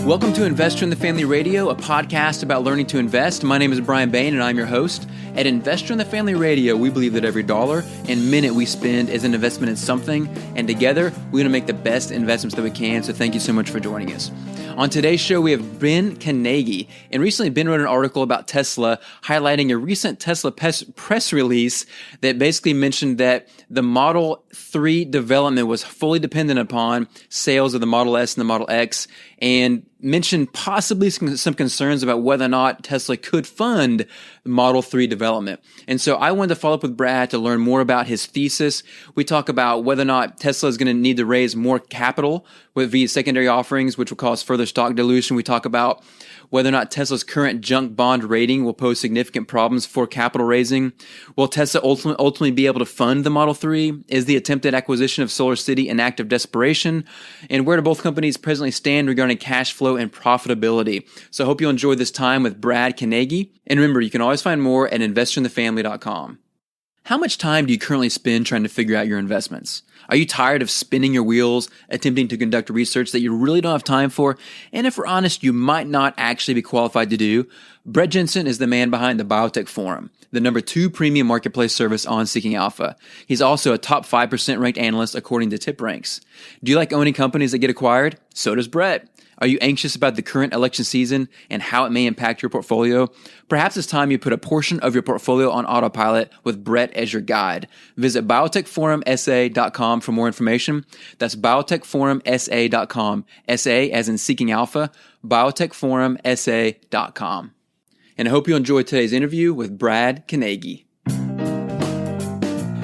Welcome to Investor in the Family Radio, a podcast about learning to invest. My name is Brian Bain, and I'm your host. At Investor in the Family Radio, we believe that every dollar and minute we spend is an investment in something, and together, we're going to make the best investments that we can, so thank you so much for joining us. On today's show, we have Ben Kenagy, and recently Ben wrote an article about Tesla highlighting a recent Tesla press release that basically mentioned that the Model 3 development was fully dependent upon sales of the Model S and the Model X, and mentioned possibly some concerns about whether or not Tesla could fund Model 3 development. And so I wanted to follow up with Brad to learn more about his thesis. We talk about whether or not Tesla is going to need to raise more capital via secondary offerings, which will cause further stock dilution. We talk about whether or not Tesla's current junk bond rating will pose significant problems for capital raising. Will Tesla ultimately be able to fund the Model 3? Is the attempted acquisition of SolarCity an act of desperation? And where do both companies presently stand regarding cash flow and profitability? So I hope you enjoyed this time with Brad Kenagy. And remember, you can always find more at investorinthefamily.com. How much time do you currently spend trying to figure out your investments? Are you tired of spinning your wheels, attempting to conduct research that you really don't have time for? And if we're honest, you might not actually be qualified to do. Brett Jensen is the man behind the Biotech Forum, the #2 premium marketplace service on Seeking Alpha. He's also a top 5% ranked analyst according to TipRanks. Do you like owning companies that get acquired? So does Brett. Are you anxious about the current election season and how it may impact your portfolio? Perhaps it's time you put a portion of your portfolio on autopilot with Brett as your guide. Visit biotechforumsa.com for more information. That's biotechforumsa.com. SA as in Seeking Alpha, biotechforumsa.com. And I hope you enjoyed today's interview with Brad Kenagy.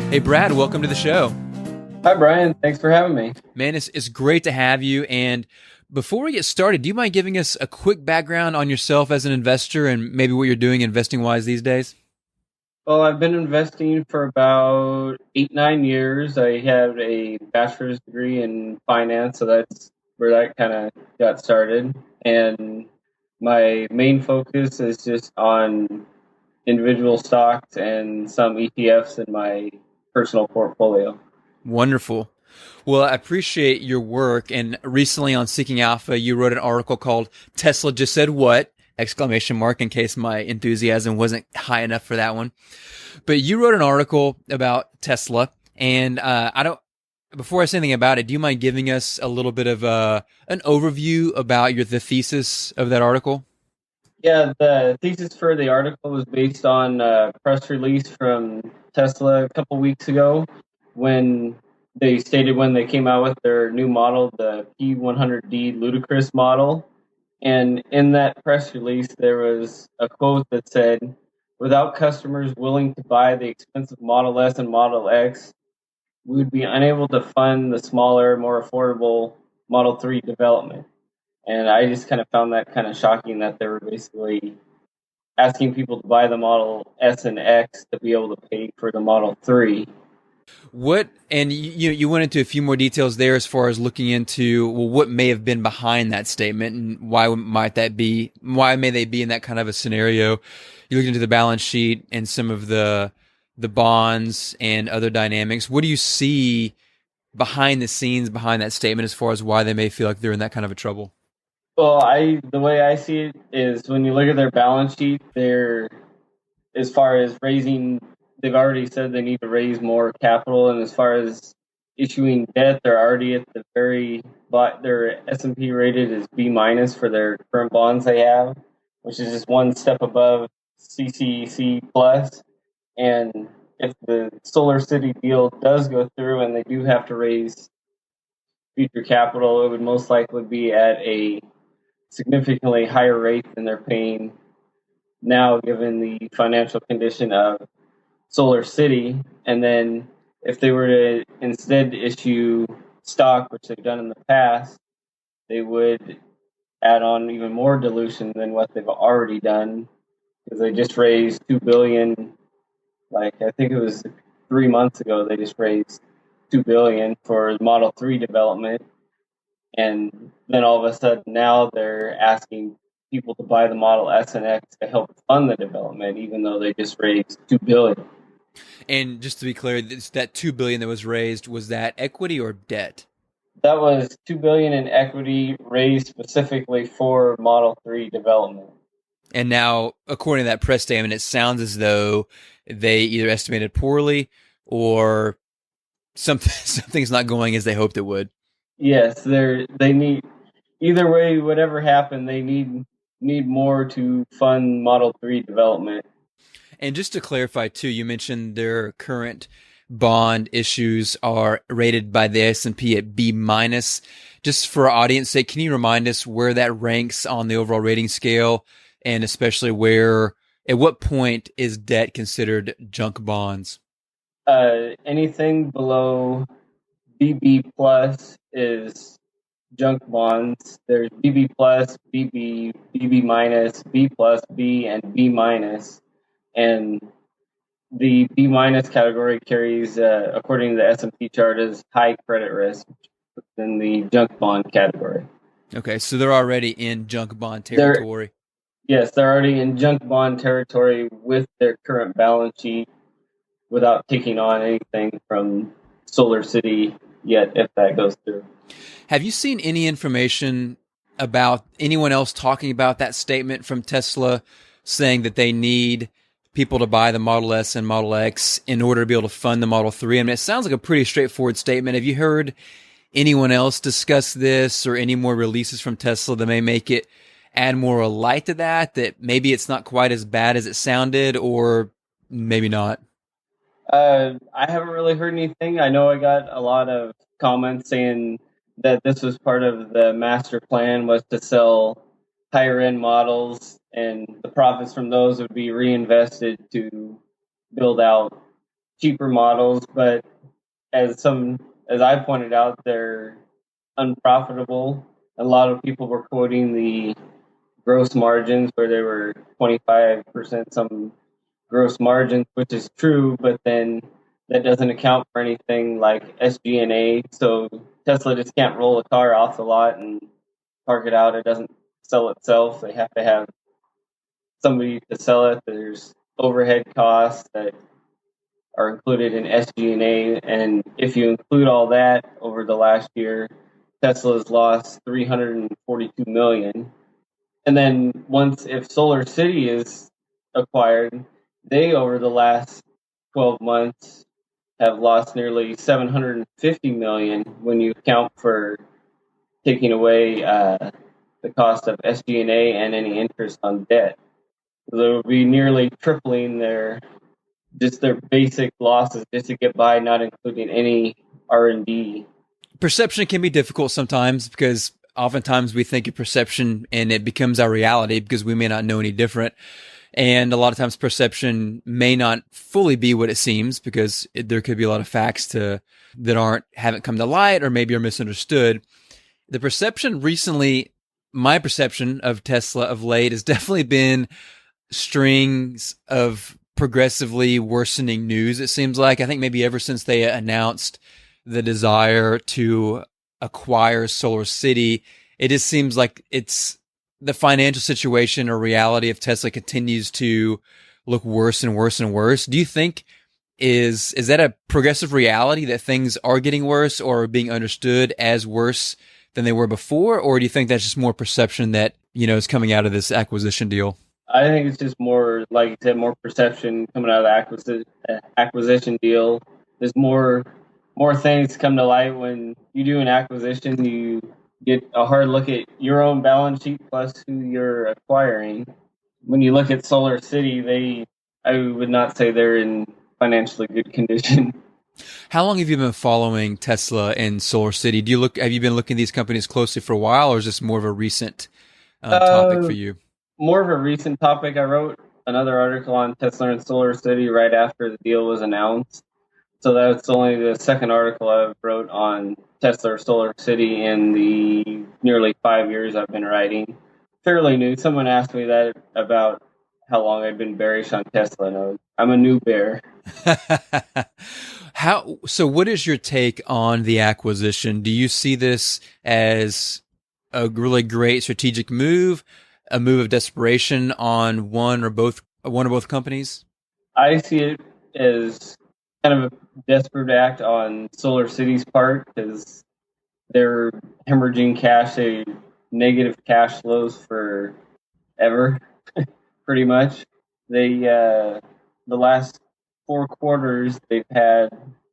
Hey, Brad, welcome to the show. Hi, Brian. Thanks for having me. Man, it's great to have you. And before we get started, do you mind giving us a quick background on yourself as an investor and maybe what you're doing investing-wise these days? Well, I've been investing for about 8-9 years. I have a bachelor's degree in finance, so that's where that kind of got started. And my main focus is just on individual stocks and some ETFs in my personal portfolio. Wonderful. Well, I appreciate your work. And recently on Seeking Alpha, you wrote an article called Tesla Just Said What? Exclamation mark, in case my enthusiasm wasn't high enough for that one. But you wrote an article about Tesla, and before I say anything about it, do you mind giving us a little bit of an overview about the thesis of that article? Yeah, the thesis for the article was based on a press release from Tesla a couple weeks ago when they stated when they came out with their new model, the P100D Ludicrous model. And in that press release, there was a quote that said, "Without customers willing to buy the expensive Model S and Model X, we would be unable to fund the smaller, more affordable Model 3 development." And I just kind of found that kind of shocking that they were basically asking people to buy the Model S and X to be able to pay for the Model 3. And you went into a few more details there as far as looking into what may have been behind that statement and why may they be in that kind of a scenario. You looked into the balance sheet and some of the bonds and other dynamics. What do you see behind the scenes behind that statement as far as why they may feel like they're in that kind of a trouble? Well, the way I see it is when you look at their balance sheet, as far as raising, they've already said they need to raise more capital, and as far as issuing debt, they're already at their S&P rated is B- for their current bonds they have, which is just one step above CCC plus. And if the SolarCity deal does go through and they do have to raise future capital, it would most likely be at a significantly higher rate than they're paying now, given the financial condition of SolarCity. And then if they were to instead issue stock, which they've done in the past, they would add on even more dilution than what they've already done, because they just raised $2 billion. Like, I think it was 3 months ago, they just raised $2 billion for Model 3 development. And then all of a sudden now they're asking people to buy the Model S and X to help fund the development, even though they just raised $2 billion. And just to be clear, that $2 billion that was raised, was that equity or debt? That was $2 billion in equity raised specifically for Model 3 development. And now, according to that press statement, it sounds as though they either estimated poorly or something's not going as they hoped it would. Yes, they need, either way, whatever happened, they need more to fund Model 3 development. And just to clarify too, you mentioned their current bond issues are rated by the S&P at B minus. Just for our audience sake, can you remind us where that ranks on the overall rating scale, and especially at what point is debt considered junk bonds? Anything below BB plus is junk bonds. There's BB plus, BB minus, B plus, B, and B minus. And the B minus category carries, according to the S&P chart, is high credit risk in the junk bond category. Okay, so they're already in junk bond territory. Yes, they're already in junk bond territory with their current balance sheet without taking on anything from SolarCity yet, if that goes through. Have you seen any information about anyone else talking about that statement from Tesla saying that they need people to buy the Model S and Model X in order to be able to fund the Model 3? I mean, it sounds like a pretty straightforward statement. Have you heard anyone else discuss this or any more releases from Tesla that may make it add more light to that maybe it's not quite as bad as it sounded, or maybe not? I haven't really heard anything. I know I got a lot of comments saying that this was part of the master plan, was to sell higher end models, and the profits from those would be reinvested to build out cheaper models. But as I pointed out, they're unprofitable. A lot of people were quoting the gross margins where they were 25% some gross margins, which is true, but then that doesn't account for anything like SG&A. So Tesla just can't roll a car off the lot and park it out. It doesn't sell itself. They have to have somebody to sell it. There's overhead costs that are included in SG&A, and if you include all that over the last year, Tesla's lost $342 million. And then if SolarCity is acquired, they over the last 12 months have lost nearly $750 million when you account for taking away the cost of SG&A and any interest on debt. So they will be nearly tripling their basic losses just to get by, not including any R&D. Perception can be difficult sometimes because oftentimes we think of perception and it becomes our reality because we may not know any different. And a lot of times perception may not fully be what it seems because there could be a lot of facts that haven't come to light or maybe are misunderstood. The perception recently, my perception of Tesla of late has definitely been strings of progressively worsening news. It seems like, I think maybe ever since they announced the desire to acquire SolarCity, it just seems like it's the financial situation or reality of Tesla continues to look worse and worse and worse. Do you think is that a progressive reality that things are getting worse or are being understood as worse than they were before? Or do you think that's just more perception that, is coming out of this acquisition deal? I think it's just more, like you said, more perception coming out of the acquisition deal. There's more things come to light when you do an acquisition. You get a hard look at your own balance sheet plus who you're acquiring. When you look at SolarCity, I would not say they're in financially good condition. How long have you been following Tesla and SolarCity? Have you been looking at these companies closely for a while, or is this more of a recent topic for you? More of a recent topic. I wrote another article on Tesla and SolarCity right after the deal was announced. So that's only the second article I've wrote on Tesla or SolarCity in the nearly 5 years I've been writing. Fairly new. Someone asked me that about how long I've been bearish on Tesla. No, I'm a new bear. So what is your take on the acquisition? Do you see this as a really great strategic move, a move of desperation on one or both companies? I see it as kind of a desperate act on SolarCity's part because they're hemorrhaging cash, they negative cash flows for ever, pretty much. They the last 4 quarters they've had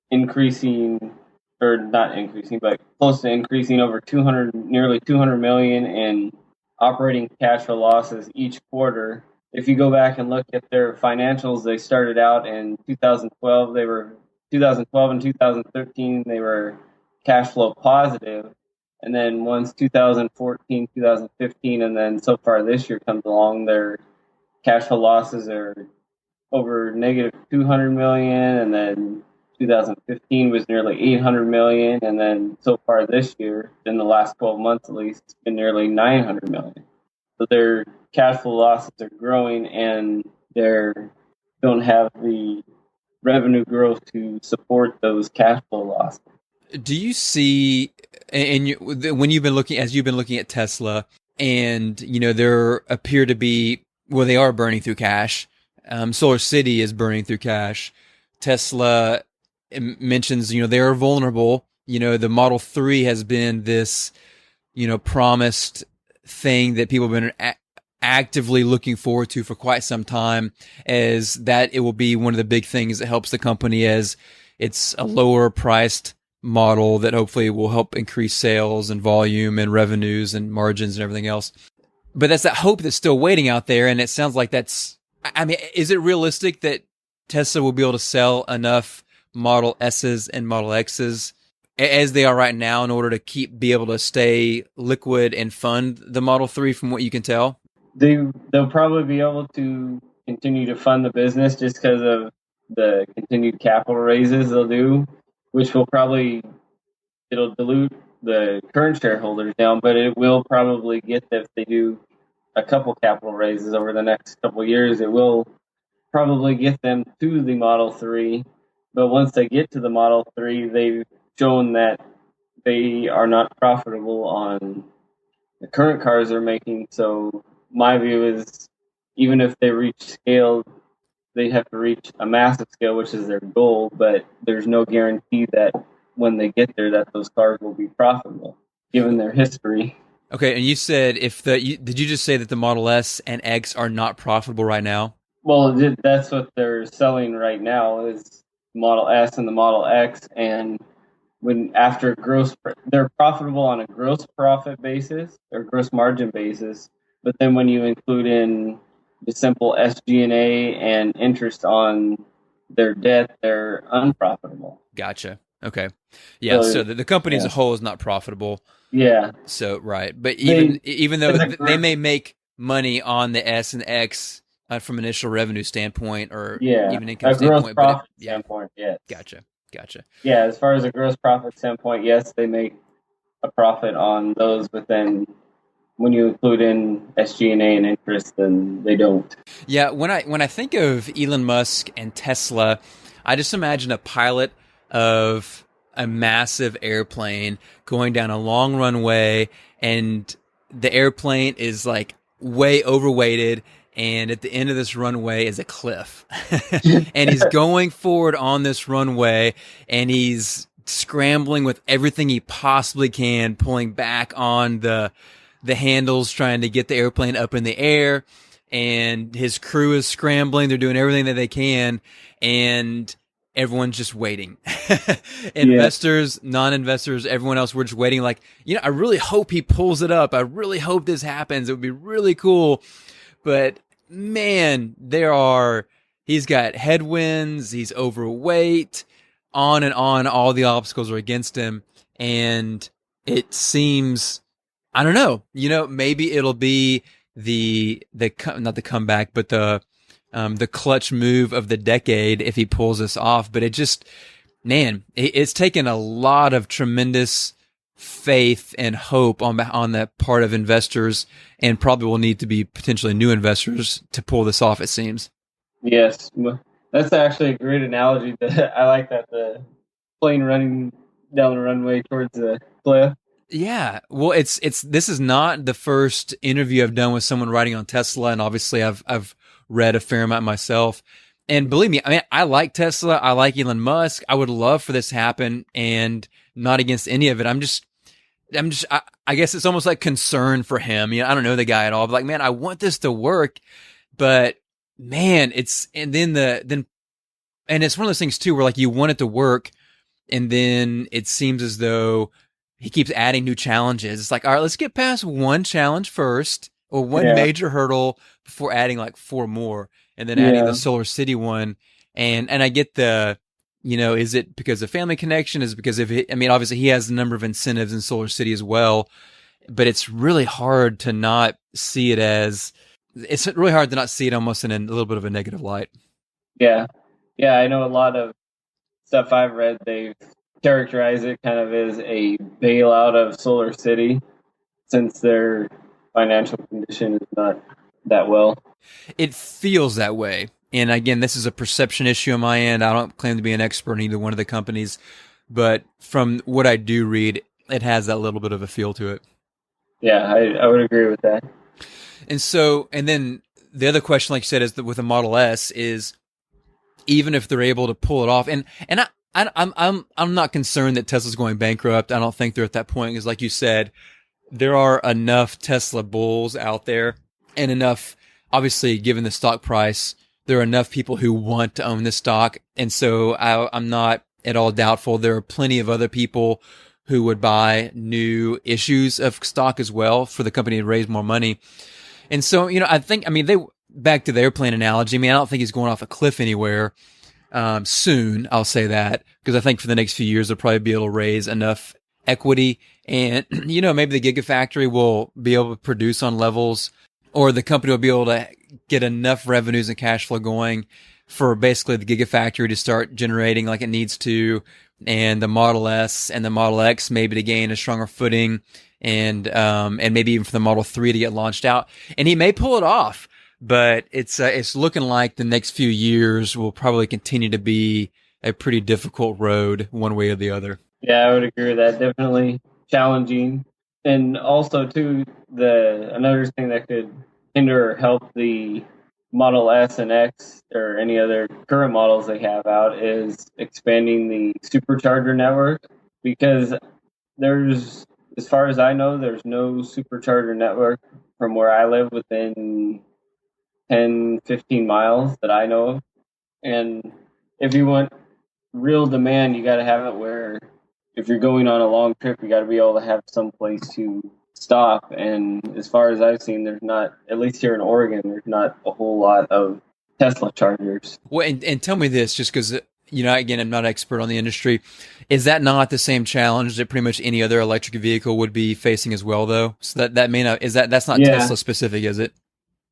increasing, or not increasing, but close to increasing over 200, nearly 200 million in operating cash flow losses each quarter. If you go back and look at their financials, they started out in 2012. 2012 and 2013 they were cash flow positive, and then once 2014, 2015, and then so far this year comes along, their cash flow losses are over negative 200 million, and then 2015 was nearly 800 million, and then so far this year, in the last 12 months at least, it's been nearly 900 million. So their cash flow losses are growing, and they don't have the revenue growth to support those cash flow losses. Do you see, when you've been looking, as you've been looking at Tesla, and there appear to be, well, they are burning through cash. SolarCity is burning through cash. Tesla mentions, they are vulnerable. The Model 3 has been this, promised thing that people have been actively looking forward to for quite some time, as that it will be one of the big things that helps the company, as it's a lower priced model that hopefully will help increase sales and volume and revenues and margins and everything else. But that's that hope that's still waiting out there. And it sounds like is it realistic that Tesla will be able to sell enough Model S's and Model X's as they are right now in order to be able to stay liquid and fund the Model 3 from what you can tell? They'll probably be able to continue to fund the business just because of the continued capital raises they'll do, which it'll dilute the current shareholders down, but it will probably get them, if they do a couple capital raises over the next couple of years, it will probably get them to the Model 3. But once they get to the Model 3, they've shown that they are not profitable on the current cars they're making. So my view is, even if they reach scale, they have to reach a massive scale, which is their goal, but there's no guarantee that when they get there that those cars will be profitable, given their history. Okay, and you said did you just say that the Model S and X are not profitable right now? Well, that's what they're selling right now, is Model S and the Model X, and they're profitable on a gross profit basis or gross margin basis, but then when you include in the simple SG&A and interest on their debt, they're unprofitable. Gotcha. Okay. Yeah. So the company as a whole is not profitable. Yeah. So, right. But even though they may make money on the S and X from an initial revenue standpoint, or even income standpoint, gross profit standpoint, yes. Gotcha. Yeah. As far as a gross profit standpoint, yes, they make a profit on those, but then when you include in SG&A and interest, then they don't. Yeah, when I think of Elon Musk and Tesla, I just imagine a pilot of a massive airplane going down a long runway, and the airplane is like way overweighted, and at the end of this runway is a cliff. And he's going forward on this runway, and he's scrambling with everything he possibly can, pulling back on the handles, trying to get the airplane up in the air, and his crew is scrambling. They're doing everything that they can, and everyone's just waiting. Investors, non-investors, everyone else, we're just waiting. Like, I really hope he pulls it up. I really hope this happens. It would be really cool. But man, he's got headwinds. He's overweight, on and on. All the obstacles are against him. And it seems, I don't know, maybe it'll be not the comeback, but the clutch move of the decade if he pulls this off. But it's taken a lot of tremendous faith and hope on the part of investors, and probably will need to be potentially new investors to pull this off, it seems. Yes. That's actually a great analogy. I like that, the plane running down the runway towards the cliff. Yeah. Well, this is not the first interview I've done with someone writing on Tesla, and obviously I've read a fair amount myself. And believe me, I like Tesla. I like Elon Musk. I would love for this to happen, and not against any of it. I'm just, I guess it's almost like concern for him. I don't know the guy at all, but like, man, I want this to work, but man, and it's one of those things too, where like you want it to work, and then it seems as though he keeps adding new challenges. It's like, all right, let's get past one challenge first, or one Yeah, major hurdle before adding like four more, and then adding the yeah, SolarCity one. And I get is it because of family connection? Is it because obviously he has a number of incentives in SolarCity as well, but it's really hard to not see it almost in a little bit of a negative light. yeah, yeah. I know a lot of stuff I've read. They've characterized it kind of as a bailout of SolarCity since their financial condition is not that well. It feels that way. And again, this is a perception issue on my end. I don't claim to be an expert in either one of the companies, but from what I do read, it has that little bit of a feel to it. Yeah, I would agree with that. And then the other question, like you said, is that with the Model S is even if they're able to pull it off, and I'm not concerned that Tesla's going bankrupt. I don't think they're at that point because, like you said, there are enough Tesla bulls out there, and enough, obviously, given the stock price, there are enough people who want to own this stock, and so I'm not at all doubtful. There are plenty of other people who would buy new issues of stock as well for the company to raise more money. And so, they back to the airplane analogy. I don't think he's going off a cliff anywhere soon. I'll say that because I think for the next few years they'll probably be able to raise enough equity, and maybe the Gigafactory will be able to produce on levels, or the company will be able to get enough revenues and cash flow going for basically the Gigafactory to start generating like it needs to, and the Model S and the Model X maybe to gain a stronger footing, and maybe even for the Model 3 to get launched out. And he may pull it off, but it's looking like the next few years will probably continue to be a pretty difficult road one way or the other. Yeah, I would agree with that. Definitely challenging. And also too, another thing that could hinder or help the Model S and X or any other current models they have out is expanding the supercharger network, because there's, as far as I know, there's no supercharger network from where I live within 10, 15 miles that I know of. And if you want real demand, you got to have it where if you're going on a long trip, you got to be able to have some place to stop. And as far as I've seen, there's not, at least here in Oregon, there's not a whole lot of Tesla chargers. Well, and tell me this, just because, again, I'm not an expert on the industry. Is that not the same challenge that pretty much any other electric vehicle would be facing as well, though? So that may not, that's not Tesla specific, is it?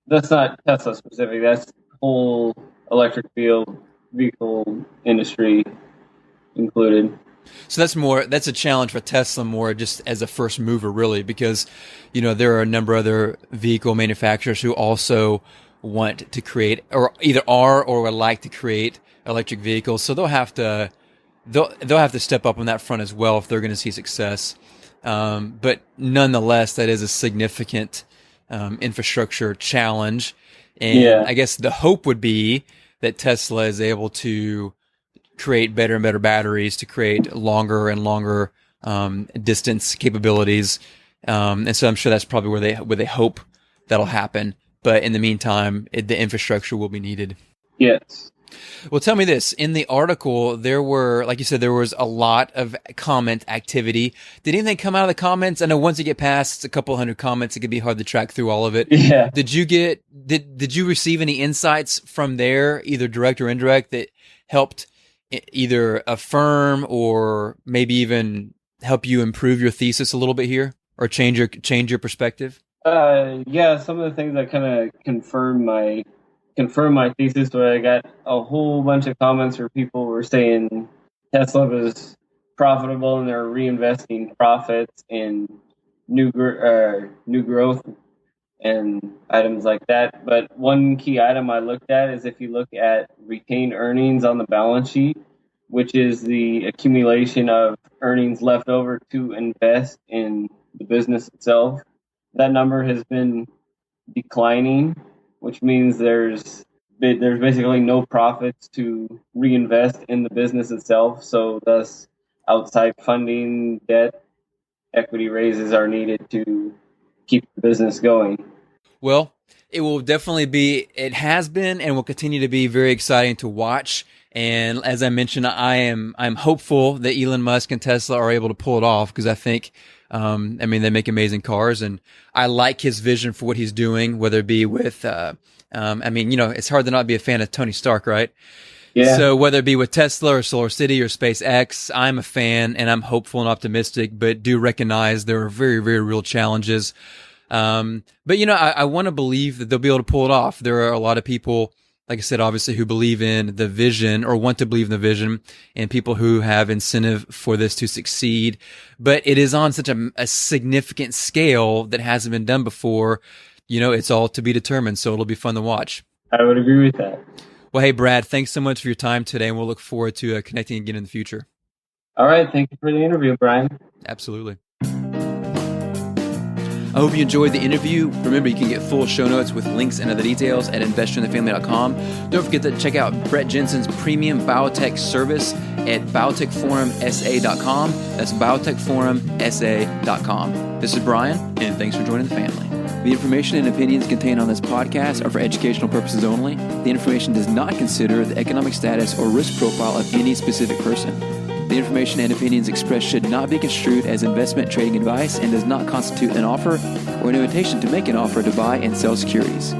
That's not Tesla specific. That's whole electric vehicle industry included. So that's a challenge for Tesla more just as a first mover, really, because, there are a number of other vehicle manufacturers who also want to create, or either are or would like to create electric vehicles. So they'll have to step up on that front as well if they're going to see success. But nonetheless, that is a significant infrastructure challenge. And I guess the hope would be that Tesla is able to create better and better batteries to create longer and longer distance capabilities. And so I'm sure that's probably where they hope that'll happen. But in the meantime, the infrastructure will be needed. Yes. Well, tell me this. In the article, there were, like you said, there was a lot of comment activity. Did anything come out of the comments? I know once you get past a couple hundred comments, it can be hard to track through all of it. Yeah. Did you receive any insights from there, either direct or indirect, that helped either affirm or maybe even help you improve your thesis a little bit here, or change your perspective? Yeah, some of the things that kind of confirmed my thesis, where I got a whole bunch of comments where people were saying Tesla was profitable and they're reinvesting profits in new growth and items like that. But one key item I looked at is if you look at retained earnings on the balance sheet, which is the accumulation of earnings left over to invest in the business itself, that number has been declining, which means there's basically no profits to reinvest in the business itself. So thus, outside funding, debt, equity raises are needed to keep the business going. Well, it will definitely be, it has been and will continue to be very exciting to watch. And as I mentioned, I'm hopeful that Elon Musk and Tesla are able to pull it off, because I think, they make amazing cars, and I like his vision for what he's doing, whether it be with, it's hard to not be a fan of Tony Stark, right? Yeah. So whether it be with Tesla or SolarCity or SpaceX, I'm a fan and I'm hopeful and optimistic, but do recognize there are very, very real challenges. I want to believe that they'll be able to pull it off. There are a lot of people, like I said, obviously, who believe in the vision or want to believe in the vision, and people who have incentive for this to succeed. But it is on such a significant scale that hasn't been done before. It's all to be determined. So it'll be fun to watch. I would agree with that. Well, hey, Brad, thanks so much for your time today, and we'll look forward to connecting again in the future. All right. Thank you for the interview, Brian. Absolutely. I hope you enjoyed the interview. Remember, you can get full show notes with links and other details at investorinthefamily.com. Don't forget to check out Brett Jensen's premium biotech service at biotechforumsa.com. That's biotechforumsa.com. This is Brian, and thanks for joining the family. The information and opinions contained on this podcast are for educational purposes only. The information does not consider the economic status or risk profile of any specific person. The information and opinions expressed should not be construed as investment trading advice and does not constitute an offer or an invitation to make an offer to buy and sell securities.